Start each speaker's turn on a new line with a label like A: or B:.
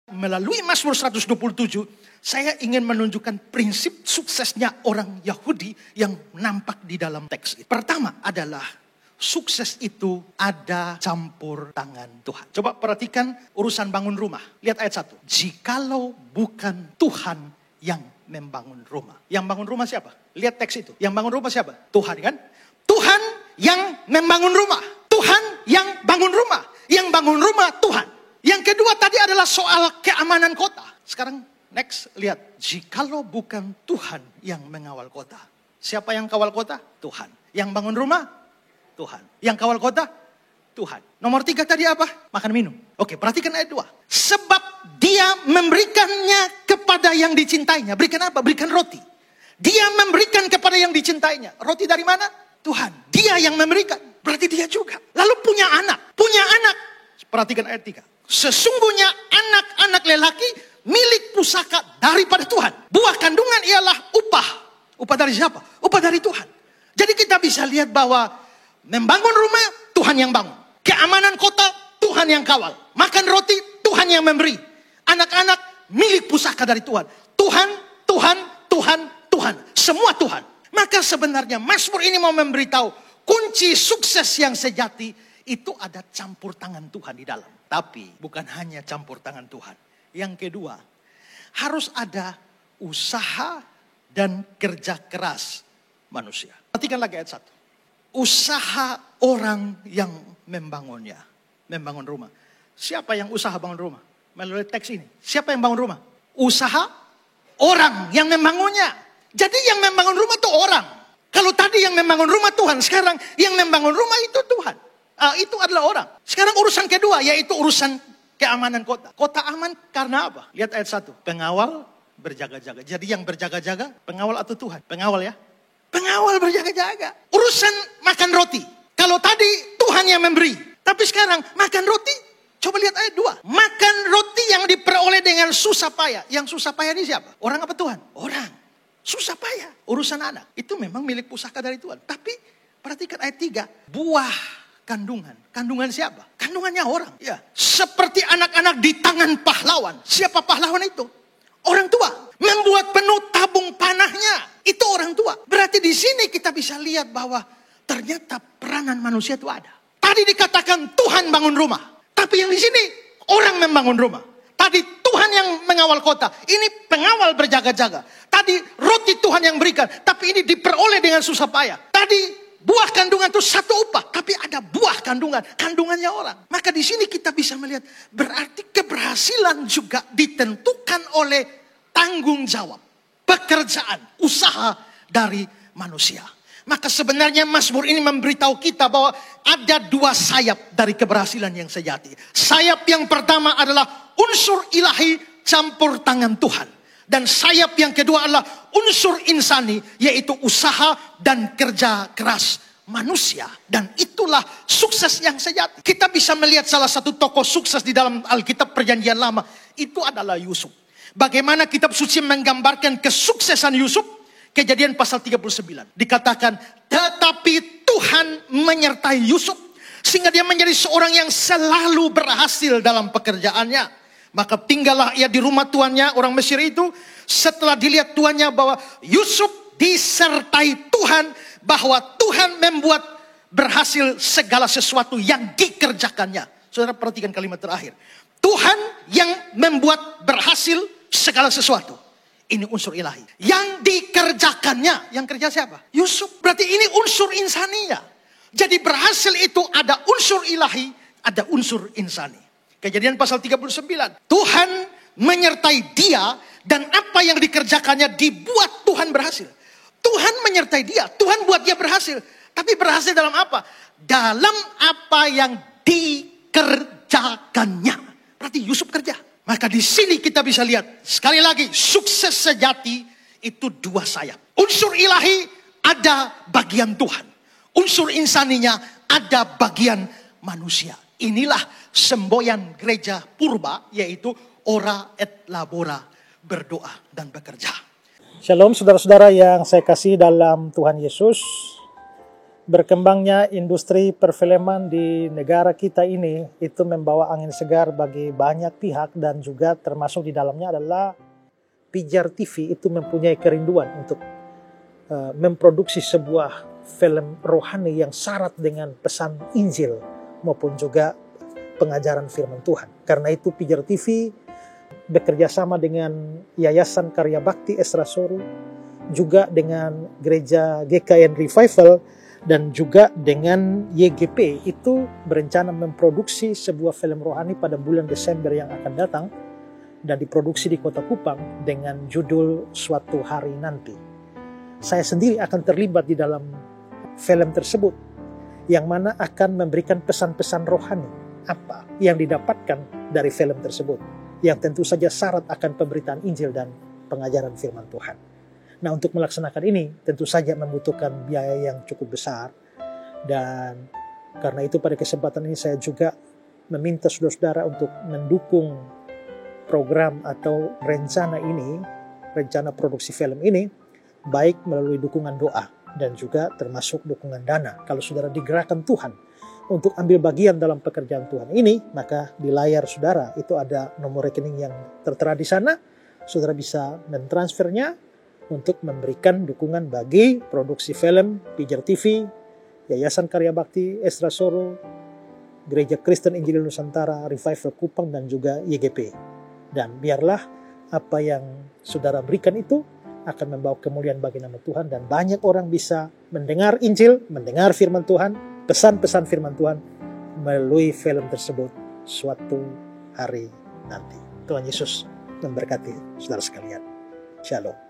A: Melalui Mazmur 127, saya ingin menunjukkan prinsip suksesnya orang Yahudi yang nampak di dalam teks itu. Pertama adalah sukses itu ada campur tangan Tuhan. Coba perhatikan urusan bangun rumah. Lihat ayat 1. Jikalau bukan Tuhan yang membangun rumah. Yang bangun rumah siapa? Lihat teks itu. Yang bangun rumah siapa? Tuhan kan? Tuhan yang membangun rumah. Tuhan yang bangun rumah. Yang bangun rumah Tuhan. Yang kedua tadi adalah soal keamanan kota. Sekarang next, lihat. Jikalau bukan Tuhan yang mengawal kota. Siapa yang kawal kota? Tuhan. Yang bangun rumah? Tuhan. Yang kawal kota? Tuhan. Nomor 3 tadi apa? Makan minum. Oke, perhatikan ayat 2. Sebab dia memberikannya kepada yang dicintainya. Berikan apa? Berikan roti. Dia memberikan kepada yang dicintainya. Roti dari mana? Tuhan. Dia yang memberikan. Berarti dia juga. Lalu punya anak. Punya anak. Perhatikan ayat 3. Sesungguhnya anak-anak lelaki milik pusaka daripada Tuhan. Buah kandungan ialah upah. Upah dari siapa? Upah dari Tuhan. Jadi kita bisa lihat bahwa membangun rumah, Tuhan yang bangun. Keamanan kota, Tuhan yang kawal. Makan roti, Tuhan yang memberi. Anak-anak milik pusaka dari Tuhan. Tuhan, Tuhan, Tuhan, Tuhan. Semua Tuhan. Maka sebenarnya Mazmur ini mau memberitahu kunci sukses yang sejati itu ada campur tangan Tuhan di dalam. Tapi bukan hanya campur tangan Tuhan. Yang kedua, harus ada usaha dan kerja keras manusia. Perhatikan lagi ayat 1. Usaha orang yang membangunnya. Membangun rumah. Siapa yang usaha bangun rumah? Melalui teks ini. Siapa yang bangun rumah? Usaha orang yang membangunnya. Jadi yang membangun rumah itu orang. Kalau tadi yang membangun rumah Tuhan, sekarang yang membangun rumah itu Tuhan. Itu adalah orang. Sekarang urusan kedua yaitu urusan keamanan kota. Kota aman karena apa? Lihat ayat 1. Pengawal berjaga-jaga. Jadi yang berjaga-jaga pengawal atau Tuhan? Pengawal ya. Pengawal berjaga-jaga. Urusan makan roti. Kalau tadi Tuhan yang memberi. Tapi sekarang makan roti. Coba lihat ayat 2. Makan roti yang diperoleh dengan susah payah. Yang susah payah ini siapa? Orang apa Tuhan? Orang. Susah payah. Urusan anak. Itu memang milik pusaka dari Tuhan. Tapi perhatikan ayat 3. Buah kandungan. Kandungan siapa? Kandungannya orang. Ya. Seperti anak-anak di tangan pahlawan. Siapa pahlawan itu? Orang tua. Membuat penuh tabung panahnya. Itu orang tua. Berarti di sini kita bisa lihat bahwa ternyata peranan manusia itu ada. Tadi dikatakan Tuhan bangun rumah. Tapi yang di sini orang membangun rumah. Tadi Tuhan yang mengawal kota. Ini pengawal berjaga-jaga. Tadi roti Tuhan yang berikan. Tapi ini diperoleh dengan susah payah. Tadi buah kandungan itu satu upah. Tapi ada buah kandungan. Kandungannya orang. Maka di sini kita bisa melihat. Berarti keberhasilan juga ditentukan oleh tanggung jawab. Pekerjaan. Usaha dari manusia. Maka sebenarnya Mazmur ini memberitahu kita bahwa ada 2 sayap dari keberhasilan yang sejati. Sayap yang pertama adalah unsur ilahi campur tangan Tuhan. Dan sayap yang kedua adalah unsur insani, yaitu usaha dan kerja keras manusia. Dan itulah sukses yang sejati. Kita bisa melihat salah satu tokoh sukses di dalam Alkitab Perjanjian Lama. Itu adalah Yusuf. Bagaimana kitab suci menggambarkan kesuksesan Yusuf? Kejadian pasal 39. Dikatakan, tetapi Tuhan menyertai Yusuf. Sehingga dia menjadi seorang yang selalu berhasil dalam pekerjaannya. Maka tinggallah ia di rumah tuannya, orang Mesir itu. Setelah dilihat tuannya bahwa Yusuf disertai Tuhan. Bahwa Tuhan membuat berhasil segala sesuatu yang dikerjakannya. Saudara perhatikan kalimat terakhir. Tuhan yang membuat berhasil segala sesuatu. Ini unsur ilahi. Yang dikerjakannya. Yang kerja siapa? Yusuf. Berarti ini unsur insaninya. Jadi berhasil itu ada unsur ilahi. Ada unsur insani. Kejadian pasal 39. Tuhan menyertai dia. Dan apa yang dikerjakannya dibuat Tuhan berhasil. Tuhan menyertai dia. Tuhan buat dia berhasil. Tapi berhasil dalam apa? Dalam apa yang dikerjakannya. Berarti Yusuf kerja. Maka di sini kita bisa lihat. Sekali lagi. Sukses sejati itu 2 sayap. Unsur ilahi ada bagian Tuhan. Unsur insaninya ada bagian manusia. Inilah semboyan gereja purba. Yaitu ora et labora. Berdoa dan bekerja.
B: Shalom saudara-saudara yang saya kasih dalam Tuhan Yesus. Berkembangnya industri perfilman di negara kita ini itu membawa angin segar bagi banyak pihak, dan juga termasuk di dalamnya adalah Pijar TV itu mempunyai kerinduan untuk memproduksi sebuah film rohani yang syarat dengan pesan Injil maupun juga pengajaran firman Tuhan. Karena itu Pijar TV bekerja sama dengan Yayasan Karya Bakti Esra Soru, juga dengan Gereja GKN Revival, dan juga dengan YGP itu berencana memproduksi sebuah film rohani pada bulan Desember yang akan datang dan diproduksi di Kota Kupang dengan judul Suatu Hari Nanti. Saya sendiri akan terlibat di dalam film tersebut yang mana akan memberikan pesan-pesan rohani apa yang didapatkan dari film tersebut, yang tentu saja syarat akan pemberitaan Injil dan pengajaran firman Tuhan. Nah, untuk melaksanakan ini tentu saja membutuhkan biaya yang cukup besar, dan karena itu pada kesempatan ini saya juga meminta saudara-saudara untuk mendukung program atau rencana ini, rencana produksi film ini, baik melalui dukungan doa dan juga termasuk dukungan dana. Kalau saudara digerakkan Tuhan untuk ambil bagian dalam pekerjaan Tuhan ini, maka di layar saudara itu ada nomor rekening yang tertera di sana. Saudara bisa mentransfernya untuk memberikan dukungan bagi produksi film Pijar TV, Yayasan Karya Bakti Esra Soru, Gereja Kristen Injil Nusantara Revival Kupang, dan juga YGP. Dan biarlah apa yang saudara berikan itu akan membawa kemuliaan bagi nama Tuhan, dan banyak orang bisa mendengar Injil, mendengar firman Tuhan, pesan-pesan firman Tuhan melalui film tersebut suatu hari nanti. Tuhan Yesus memberkati saudara sekalian. Shalom.